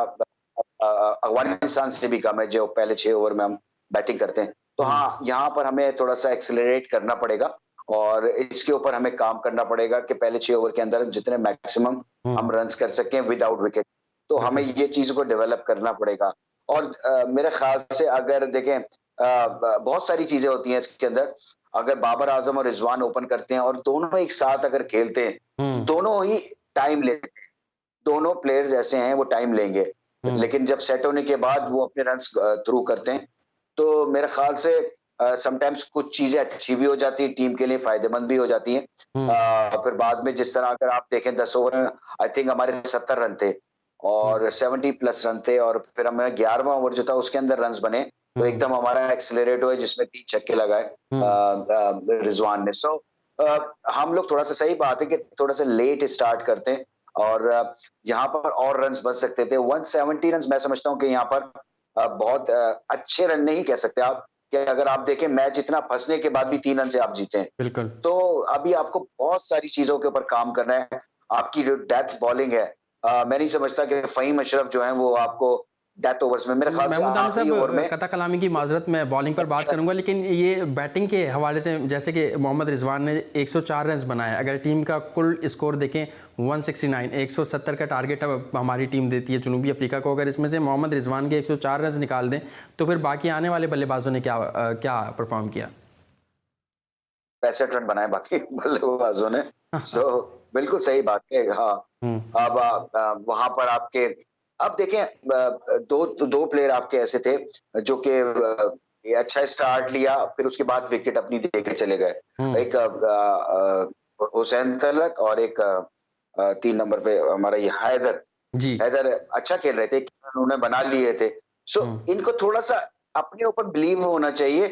अफगानिस्तान से भी कम है जो पहले 6 ओवर में हम बैटिंग करते हैं। तो हाँ, यहाँ पर हमें थोड़ा सा एक्सेलरेट करना पड़ेगा और इसके ऊपर हमें काम करना पड़ेगा कि पहले 6 ओवर के अंदर जितने मैक्सिमम हम रन्स कर सकें विदाउट विकेट, तो हमें ये चीज को डेवलप करना पड़ेगा। और मेरे ख्याल से अगर देखें, बहुत सारी चीजें होती हैं इसके अंदर। अगर बाबर आजम और रिजवान ओपन करते हैं और दोनों एक साथ अगर खेलते हैं, दोनों ही टाइम लेते हैं, दोनों प्लेयर्स ऐसे हैं वो टाइम लेंगे, लेकिन जब सेट होने के बाद वो अपने रन्स थ्रू करते हैं तो मेरे ख्याल से समटाइम्स कुछ चीजें अच्छी भी हो जाती है, टीम के लिए फायदेमंद भी हो जाती हैं। फिर बाद में जिस तरह अगर आप देखें 10 ओवर में आई थिंक हमारे 70 रन थे और 70 प्लस रन थे और फिर हमें 11वां ओवर जो था उसके अंदर रन्स बने तो एकदम हमारा एक्सेलरेट हुआ जिसमें 3 छक्के लगाए रिजवान ने। सो हम लोग थोड़ा सा, सही बात है कि थोड़ा सा लेट स्टार्ट करते हैं और यहाँ पर और रन्स बच सकते थे। 170 रन मैं समझता हूँ कि यहाँ पर बहुत अच्छे रन नहीं कह सकते आप, कि अगर आप देखें मैच इतना फंसने के बाद भी 3 रन से आप जीते हैं। बिल्कुल। तो अभी आपको बहुत सारी चीजों के ऊपर काम करना है। आपकी जो डेथ बॉलिंग है, मैं नहीं समझता कि फ़हीम अशरफ जो है वो आपको डेथ ओवर्स में, मेरे ख्याल से महमूद आमिर आखिरी ओवर में, साहब, कता कलामी की माजरत, मैं बॉलिंग पर बात करूंगा, लेकिन ये बैटिंग के हवाले से जैसे कि मोहम्मद रिजवान ने 104 रन बनाए, अगर टीम का कुल स्कोर देखें 169, 170 का टारगेट हमारी टीम देती है जनूबी अफ्रीका को। अगर इसमें से मोहम्मद रिजवान के 104 रन निकाल दें तो फिर बाकी आने वाले बल्लेबाजों ने क्या परफॉर्म किया? 65 रन बनाए बाकी बल्लेबाजों ने। सो बिल्कुल सही बात है। हाँ, अब वहां पर आपके, अब देखें दो प्लेयर आपके ऐसे थे जो कि अच्छा स्टार्ट लिया फिर उसके बाद विकेट अपनी दे के चले गए। एक हुसैन तलत और एक 3 नंबर पे हमारा ये हैदर अच्छा खेल रहे थे, उन्होंने बना लिए थे। सो इनको थोड़ा सा अपने ऊपर बिलीव होना चाहिए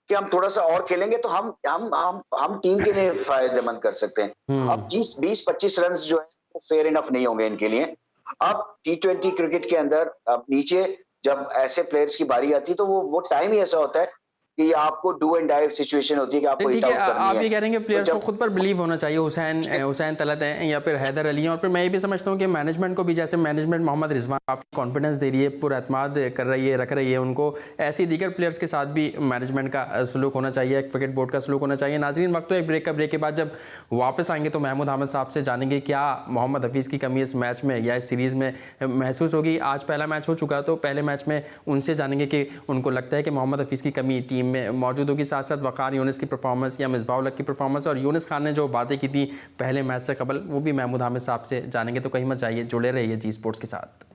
कि हम थोड़ा सा और खेलेंगे तो हम टीम के लिए फायदेमंद कर सकते हैं। अब 20-25 रन जो है वो फेयर इनफ नहीं होंगे इनके लिए। अब T20 क्रिकेट के अंदर अब नीचे जब ऐसे प्लेयर्स की बारी आती है तो वो टाइम ही ऐसा होता है कि आपको डू एंड डाई सिचुएशन होती है कि आपको ठीक है, आप ये कह रहे हैं कि प्लेयर्स को खुद पर बिलीव होना चाहिए। हुसैन तलत हैं या फिर हैदर अली हैं, और फिर मैं ये भी समझता हूँ कि मैनेजमेंट को भी, जैसे मैनेजमेंट मोहम्मद रिजवान काफ़ी कॉन्फिडेंस दे रही है, पूरा एतमाद कर रही है, रख रही है उनको, ऐसी दीगर प्लेयर्स के साथ भी मैनेजमेंट का सलूक होना चाहिए, क्रिकेट बोर्ड का सलूक होना चाहिए। नाज़रीन, वक्त तो एक ब्रेक के बाद जब वापस आएंगे तो महमूद अहमद साहब से जानेंगे क्या मोहम्मद हफीज़ की कमी इस मैच में या इस सीरीज़ में महसूस होगी। आज पहला मैच हो चुका तो पहले मैच में उनसे जानेंगे कि उनको लगता है कि मोहम्मद हफीज़ की कमी टीम में मौजूद होगी। साथ साथ वक़ार यूनिस की परफॉर्मेंस या मिसबाह उल हक की परफॉर्मेंस और यूनिस खान ने जो बातें की थी पहले मैच से कबल, वो भी महमूद अहमद साहब से जानेंगे। तो कहीं मत जाइए, जुड़े रहिए जी स्पोर्ट्स के साथ।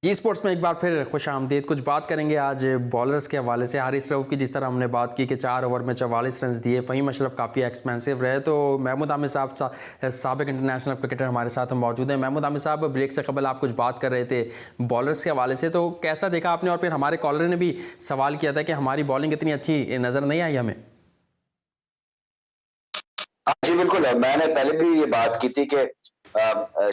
जी स्पोर्ट्स में एक बार फिर खुश आमदीद। कुछ बात करेंगे आज बॉलर्स के हवाले से। हारिस रऊफ की जिस तरह हमने बात की कि 4 ओवर में 44 रन दिए, फ़हीम अशरफ काफ़ी एक्सपेंसिव रहे, तो महमूद आमिर साहब साबिक इंटरनेशनल क्रिकेटर हमारे साथ मौजूद हैं। महमूद आमिर साहब, ब्रेक से कबल आप कुछ बात कर रहे थे बॉलर्स के हवाले से, तो कैसा देखा आपने? और फिर हमारे कॉलर ने भी सवाल किया था कि हमारी बॉलिंग इतनी अच्छी नज़र नहीं आई हमें। जी बिल्कुल, मैंने पहले भी ये बात की थी कि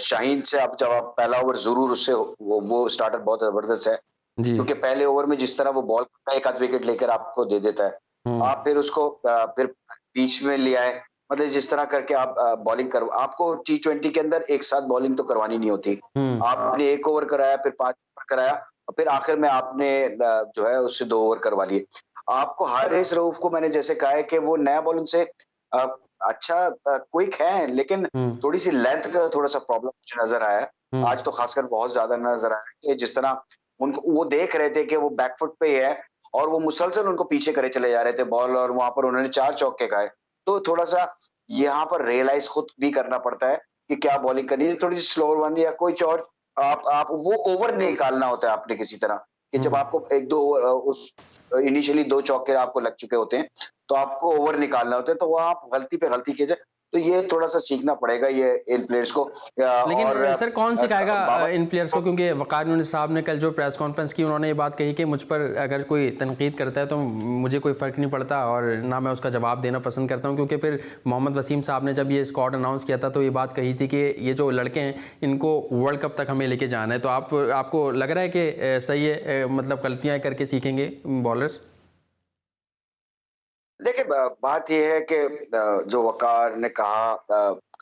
शाहीन से आप जब आप पहला ओवर ज़रूर उससे वो स्टार्टर बहुत ज़बरदस्त है। जी। क्योंकि पहले ओवर में जिस तरह वो बॉल करता है, एक आध विकेट लेकर आपको दे देता है। आप फिर उसको फिर बीच में ले आए, मतलब जिस तरह करके आप बॉलिंग कर आपको टी20 के अंदर एक साथ बॉलिंग तो करवानी नहीं होती। आपने 1 ओवर कराया, फिर 5 ओवर कराया और फिर आखिर में आपने जो है उससे 2 ओवर करवा लिए। आपको हारिस रऊफ को मैंने जैसे कहा है कि वो नया बॉल उनसे अ, अच्छा क्विक है, लेकिन थोड़ी-सी लेंथ का थोड़ा-सा प्रॉब्लम मुझे नज़र आया है। आज तो खासकर बहुत ज़्यादा नज़र आया कि जिस तरह उनको वो देख रहे थे कि वो बैक फुट पे ही है और वो मुसलसल उनको पीछे करे चले जा रहे थे बॉल और वहां पर उन्होंने 4 चौके खाए। तो थोड़ा-सा यहाँ पर रियलाइज़ खुद भी करना पड़ता है कि क्या बॉलिंग करनी है, थोड़ी-सी स्लोअर वन या कुछ और आप वो ओवर निकालना होता है आपने किसी तरह कि जब आपको 1-2 उस इनिशियली 2 चौके आपको लग चुके होते हैं, तो आपको ओवर निकालना होता है, तो वहाँ आप गलती पे गलती कीजिए। तो ये थोड़ा-सा सीखना पड़ेगा ये इन प्लेयर्स को लेकिन और सर कौन सिखाएगा बाबर इन प्लेयर्स को, क्योंकि वक़ार यूनुस साहब ने कल जो प्रेस कॉन्फ्रेंस की उन्होंने ये बात कही कि मुझ पर अगर कोई तनकीद करता है तो मुझे कोई फ़र्क नहीं पड़ता और ना मैं उसका जवाब देना पसंद करता हूं, क्योंकि फिर मोहम्मद वसीम साहब ने जब ये स्क्वाड अनाउंस किया था तो ये बात कही थी कि ये जो लड़के हैं इनको वर्ल्ड कप तक हमें लेके जाना है। तो आपको लग रहा है कि सही है, मतलब गलतियाँ करके सीखेंगे बॉलर्स? देखिए बात ये है कि जो वकार ने कहा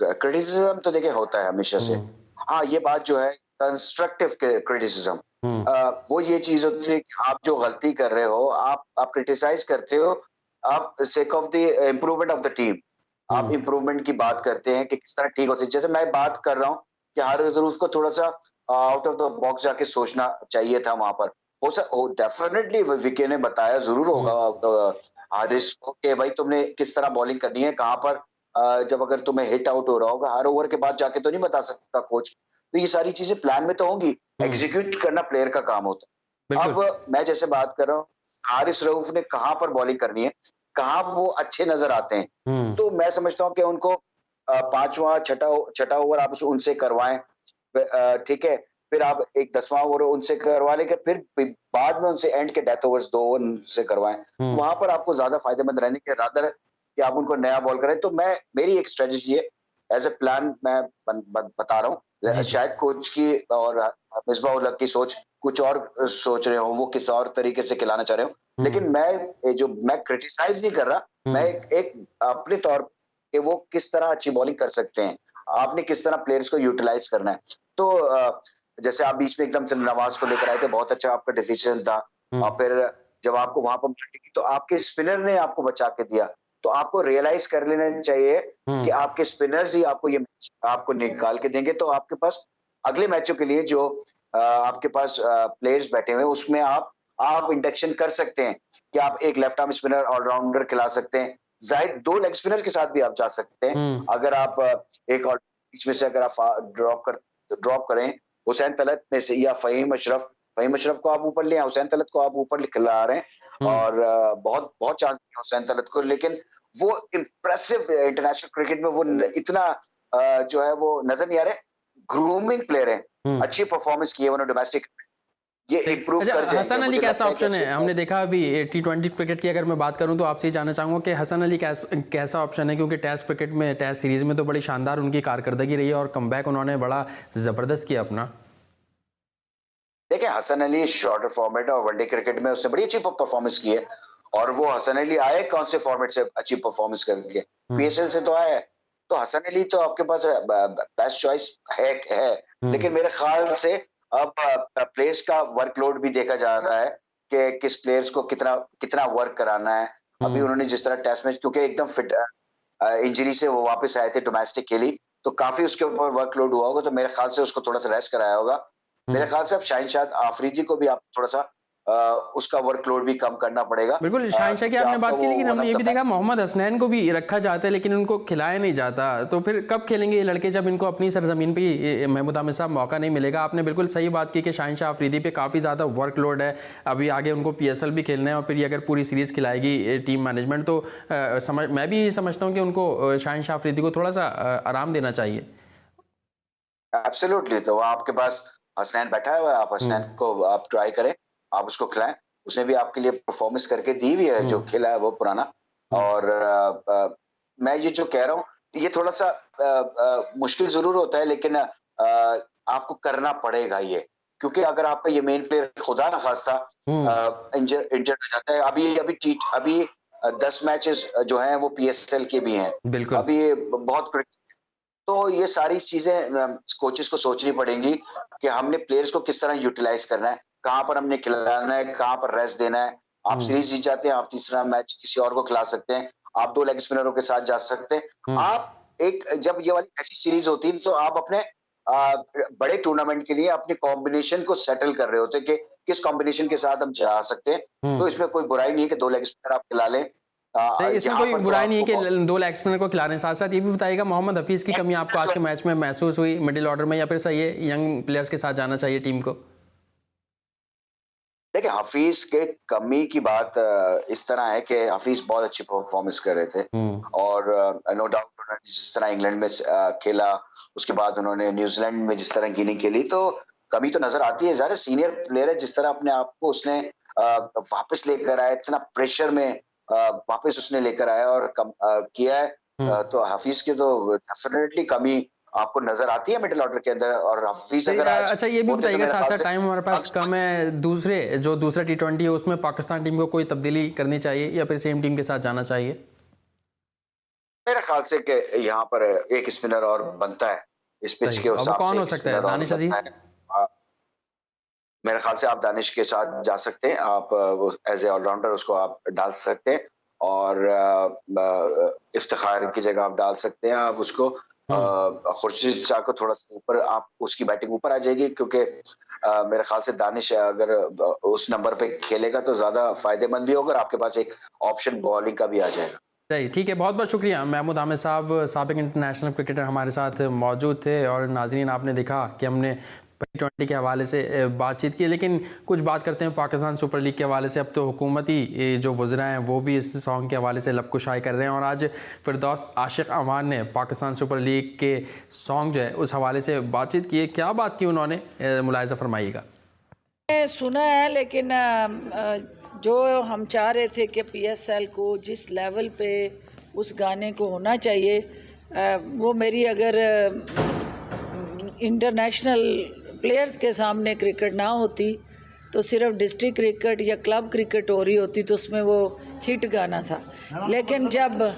क्रिटिसिज्म तो देखिए होता है हमेशा से। हाँ, ये बात जो है कंस्ट्रक्टिव क्रिटिसिज्म वो ये चीज होती है कि आप जो गलती कर रहे हो आप क्रिटिसाइज करते हो, आप sake of the improvement of the team आप इम्प्रूवमेंट की बात करते हैं कि किस तरह ठीक हो सकती है। जैसे मैं बात कर रहा हूँ कि हारिस रऊफ को थोड़ा सा आउट ऑफ द बॉक्स जाके सोचना चाहिए था वहां पर। हो डेफिनेटली विके ने बताया जरूर होगा हारिस को कि भाई तुमने किस तरह बॉलिंग करनी है, कहां पर जब अगर तुम्हें हिट आउट हो रहा होगा हर ओवर के बाद जाके तो नहीं बता सकता कोच। तो ये सारी चीजें प्लान में तो होंगी, एग्जीक्यूट करना प्लेयर का काम होता है। बिल्कुल। अब मैं जैसे बात कर रहा हूँ हारिस रऊफ ने कहां पर बॉलिंग करनी है, कहां वो अच्छे नजर आते हैं, तो मैं समझता हूँ कि उनको पांचवा छठा छठा ओवर आप उनसे करवाएं, ठीक है, फिर आप एक 10वां ओवर उनसे करवा लेके फिर बाद में उनसे एंड के डेथ ओवर्स 2 ओवर उनसे करवाएं, वहां पर आपको ज्यादा फायदेमंद रहने के रादर कि आप उनको नया बॉल करें। तो मैं मेरी एक स्ट्रेटजी है एज ए प्लान मैं बता रहा हूँ। शायद कोच की और मिसबाह उल हक की सोच कुछ और सोच रहे हो, वो किस और तरीके से खिलाना चाह रहे हो, लेकिन मैं क्रिटिसाइज नहीं कर रहा, मैं एक अपने तौर पे वो किस तरह अच्छी बॉलिंग कर सकते हैं, आपने किस तरह प्लेयर्स को यूटिलाइज करना है। तो जैसे आप बीच में एकदम से नवाज को लेकर आए थे, बहुत अच्छा आपका डिसीजन था और फिर जब आपको वहां पर तो आपके स्पिनर ने आपको बचा के दिया। तो आपको रियलाइज कर लेना चाहिए कि आपके स्पिनर्स ही आपको ये आपको निकाल के देंगे। तो आपके पास अगले मैचों के लिए जो आपके पास प्लेयर्स बैठे हुए हैं उसमें आप इंडक्शन कर सकते हैं कि आप एक लेफ्ट आर्म स्पिनर ऑलराउंडर खिला सकते हैं, जाहिर 2 लेग स्पिनर के साथ भी आप जा सकते हैं। अगर आप एक और बीच में से अगर आप ड्रॉप करें हुसैन तलत में से या फहीम अशरफ को आप ऊपर ले आए, हुसैन तलत को आप ऊपर खिला रहे हैं और बहुत बहुत चांस है हुसैन तलत को, लेकिन वो इम्प्रेसिव इंटरनेशनल क्रिकेट में वो इतना जो है वो नजर नहीं आ रहे। ग्रूमिंग प्लेयर है, अच्छी परफॉर्मेंस की है उन्होंने डोमेस्टिक, ये इम्प्रूव अच्छा, कर जाएंगे। हसन अली मुझे कैसा लगता है ऑप्शन कि है? हमने देखा अभी T20 क्रिकेट की अगर मैं बात करूं तो आपसे ये जानना चाहूंगा कि हसन अली कैसा ऑप्शन है, क्योंकि टेस्ट क्रिकेट में टेस्ट सीरीज में तो बड़ी शानदार उनकी कारकर्दगी रही है और कमबैक उन्होंने बड़ा जबरदस्त किया अपना। देखिए हसन अली शॉर्टर फॉर्मेट और वनडे क्रिकेट में उसने बड़ी अच्छी परफॉर्मेंस की है और वो हसन अली आए कौन से फॉर्मेट से अच्छी परफॉर्मेंस करके, पीएसएल से तो आया है। तो हसन अली तो आपके पास बेस्ट चॉइस है लेकिन मेरे ख्याल से अब प्लेयर्स का वर्कलोड भी देखा जा रहा है कि किस प्लेयर्स को कितना कितना वर्क कराना है। अभी उन्होंने जिस तरह टेस्ट मैच क्योंकि एकदम फिट इंजरी से वो वापस आए थे डोमेस्टिक के लिए, तो काफी उसके ऊपर वर्कलोड हुआ होगा, तो मेरे ख्याल से उसको थोड़ा सा रेस्ट कराया होगा। मेरे ख्याल से अब शाहीन शाह आफरीदी को भी आप थोड़ा सा उसका वर्कलोड भी कम करना पड़ेगा। बिल्कुल, शाहीन शाह की आपने बात की, लेकिन हमने ये भी देखा मोहम्मद हसनैन को भी रखा जाता है लेकिन उनको खिलाया नहीं जाता। तो फिर कब खेलेंगे ये लड़के जब इनको अपनी सरजमीन पे महमूद आमिर साहब मौका नहीं मिलेगा? आपने बिल्कुल सही बात की कि शाहीन शाह आफरीदी पे काफ़ी ज़्यादा वर्कलोड है, अभी आगे उनको PSL भी खेलना है और फिर ये अगर पूरी सीरीज़ खिलाएगी टीम मैनेजमेंट तो मैं भी समझता हूँ कि उनको शाहीन शाह आफरीदी को थोड़ा सा आराम देना चाहिए। एब्सोल्युटली, तो आपके पास हसनैन बैठा हुआ है, आप हसनैन को आप ट्राई करें, आप उसको खिलाएं। उसने भी आपके लिए परफॉर्मेंस करके दी हुई है, जो खेला है वो पुराना। और मैं ये जो कह रहा हूँ ये थोड़ा सा मुश्किल जरूर होता है, लेकिन आपको करना पड़ेगा ये, क्योंकि अगर आपका ये मेन प्लेयर खुदा ना खास्ता इंजर्ड हो जाता है। अभी 10 मैचेस जो हैं वो PSL के भी हैं, बिल्कुल। अभी ये बहुत तो ये सारी चीजें कोचेस को सोचनी पड़ेंगी कि हमने प्लेयर्स को किस तरह यूटिलाइज करना है, कहाँ पर हमने खिलाना है, कहाँ पर रेस्ट देना है। आप सीरीज जीत जाते हैं, आप तीसरा मैच किसी और को खिला सकते हैं, आप 2 लेग स्पिनरों के साथ जा सकते हैं। आप जब ये वाली ऐसी सीरीज होती है तो आप अपने बड़े टूर्नामेंट के लिए अपने कॉम्बिनेशन को सेटल कर रहे होते हैं कि किस कॉम्बिनेशन के साथ हम जा सकते हैं। तो इसमें कोई बुराई नहीं है कि 2 लेग स्पिनर आप खिला लें। इसमें कोई बुराई नहीं है कि 2 लेग स्पिनर को खिलाने। साथ साथ ये भी बताइएगा, मोहम्मद हफीज की कमी आपको आज के मैच में महसूस हुई मिडिल ऑर्डर में, या फिर सही है यंग प्लेयर्स के साथ जाना चाहिए टीम को? देखिए, हफीज के कमी की बात इस तरह है कि हफीज बहुत अच्छी परफॉर्मेंस कर रहे थे और नो डाउट उन्होंने जिस तरह इंग्लैंड में खेला, उसके बाद उन्होंने न्यूजीलैंड में जिस तरह इनिंग खेली, तो कमी तो नजर आती है। ज़्यादा सीनियर प्लेयर है, जिस तरह अपने आप को उसने वापस लेकर आया, इतना प्रेशर में वापस उसने लेकर आया और किया है, तो हफीज की तो डेफिनेटली कमी आपको नजर आती है मिडिल ऑर्डर के अंदर। और हफीज अगर अच्छा ये भी बताइएगा, साथ साथ टाइम हमारे पास कम है, दूसरा T20 है उसमें पाकिस्तान टीम को कोई तब्दीली करनी चाहिए या फिर सेम टीम के साथ जाना चाहिए? मेरे ख्याल से कि यहाँ पर एक स्पिनर और बनता है इस पिच के हिसाब से। कौन हो सकता है? दानिश अजीज? मेरे ख्याल से आप दानिश के साथ जा सकते हैं, आप एज ए ऑलराउंडर उसको आप डाल सकते हैं, और इफ्तिखार की जगह आप डाल सकते हैं आप उसको। खुर्शीद शाह को थोड़ा सा ऊपर, आप उसकी बैटिंग ऊपर आ जाएगी, क्योंकि मेरे ख्याल से दानिश अगर उस नंबर पे खेलेगा तो ज्यादा फायदेमंद भी होगा और आपके पास एक ऑप्शन बॉलिंग का भी आ जाएगा। सही, ठीक है, बहुत बहुत शुक्रिया। महमूद आमिर साहब साबिक इंटरनेशनल क्रिकेटर हमारे साथ मौजूद थे। और नाज़रीन, आपने देखा कि हमने T20 के हवाले से बातचीत की, लेकिन कुछ बात करते हैं पाकिस्तान सुपर लीग के हवाले से। अब तो हुकूमती जो वज़रा हैं वो भी इस सॉन्ग के हवाले से लबकुशाई कर रहे हैं, और आज फिरदौस आशिक अवान ने पाकिस्तान सुपर लीग के सॉन्ग जो है उस हवाले से बातचीत की है। क्या बात की उन्होंने, मुलाहिज़ा फरमाइएगा। सुना है, लेकिन जो हम चाह रहे थे कि PSL को जिस लेवल पे उस गाने को होना चाहिए, वो मेरी अगर इंटरनेशनल प्लेयर्स के सामने क्रिकेट ना होती तो सिर्फ डिस्ट्रिक्ट क्रिकेट या क्लब क्रिकेट हो रही होती, तो उसमें वो हिट गाना था। लेकिन जब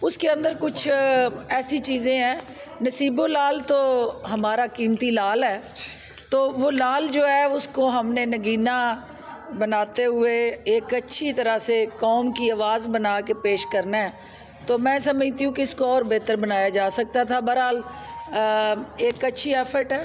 उसके अंदर कुछ ऐसी चीज़ें हैं, नसीबो लाल तो हमारा कीमती लाल है, तो वो लाल जो है उसको हमने नगीना बनाते हुए एक अच्छी तरह से कौम की आवाज़ बना के पेश करना है। तो मैं समझती हूँ कि इसको और बेहतर बनाया जा सकता था। बहरहाल एक अच्छी एफर्ट है।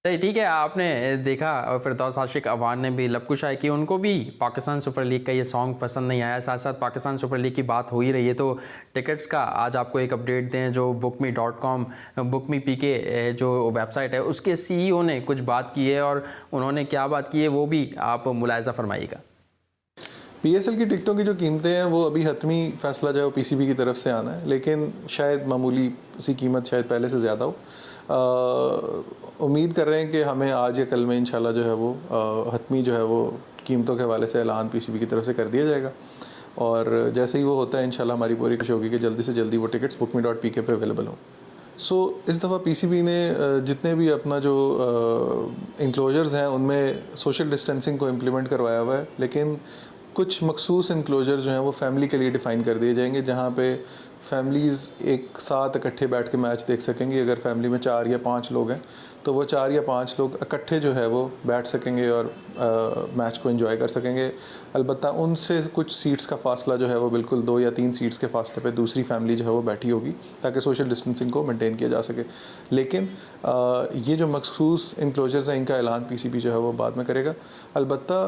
सही, ठीक है, आपने देखा और फिरदौस आशिक अवान ने भी लबकुशाई की, उनको भी पाकिस्तान सुपर लीग का ये सॉन्ग पसंद नहीं आया। साथ साथ पाकिस्तान सुपर लीग की बात हो ही रही है तो टिकट्स का आज आपको एक अपडेट दें। जो bookme.com बुकमी PK जो वेबसाइट है उसके CEO ने कुछ बात की है, और उन्होंने क्या बात की है वो भी आप मुलाहिज़ा फरमाइएगा। PSL की टिकटों की जो कीमतें हैं वो अभी हतमी फैसला जो है वो PCB की तरफ से आना है, लेकिन शायद मामूली सी कीमत शायद पहले से ज़्यादा हो। उम्मीद कर रहे हैं कि हमें आज या कल में इंशाल्लाह जो है वो हतमी जो है वो कीमतों के हवाले से ऐलान PCB की तरफ से कर दिया जाएगा, और जैसे ही वो होता है इंशाल्लाह हमारी पूरी कोशिश होगी कि जल्दी से जल्दी वो टिकट्स bookme.pk पे अवेलेबल हों। सो इस दफ़ा PCB ने जितने भी अपना जो इंक्लोजर्स हैं उनमें सोशल डिस्टेंसिंग को इम्प्लीमेंट करवाया हुआ है, लेकिन कुछ मखसूस इंक्लोजर जो हैं वो फैमिली के लिए डिफ़ाइन कर दिए जाएंगे, जहाँ पे फैमिलीज़ एक साथ इकट्ठे बैठ के मैच देख सकेंगी। अगर फैमिली में 4 या 5 लोग हैं तो वो 4 या 5 लोग इकट्ठे जो है वो बैठ सकेंगे और मैच को एंजॉय कर सकेंगे। अलबत्ता उनसे कुछ सीट्स का फासला जो है वो बिल्कुल 2 या 3 सीट्स के फासले पे दूसरी फैमिली जो है वो बैठी होगी, ताकि सोशल डिस्टेंसिंग को मेंटेन किया जा सके। लेकिन ये जो मखसूस इंक्लोजर्स हैं इनका ऐलान PCB जो है वो बाद में करेगा। अलबत्ता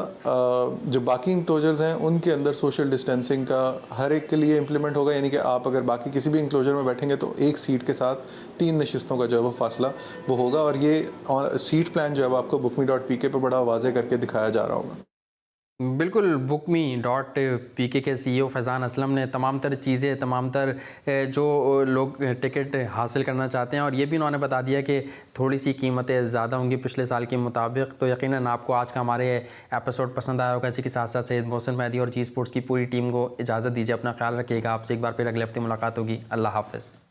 जो बाकी इंक्लोजर्स हैं उनके अंदर सोशल डिस्टेंसिंग का हर एक के लिए इम्प्लीमेंट होगा, यानी कि आप अगर बाकी किसी भी इंक्लोजर में बैठेंगे तो एक सीट के साथ 3 नशिस्तों का जो है वो फासला वो होगा, और ये सीट प्लान जो है वो आपको bookme.pk पर बड़ा वाज़े करके दिखाया जा रहा होगा। बिल्कुल bookme.pk के CEO फैज़ान असलम ने तमाम तर चीज़ें, तमाम तर जो लोग टिकट हासिल करना चाहते हैं, और ये भी उन्होंने बता दिया कि थोड़ी सी कीमतें ज़्यादा होंगी पिछले साल के मुताबिक। तो यकीनन आपको आज का हमारे एपिसोड पसंद आया होगा। इसी के साथ साथ सैयद मोहसिन मेहदी और जी स्पोर्ट्स की पूरी टीम को इजाज़त दीजिए। अपना ख्याल रखिएगा। आपसे एक बार फिर अगले हफ्ते मुलाकात होगी। अल्लाह हाफ़िज़।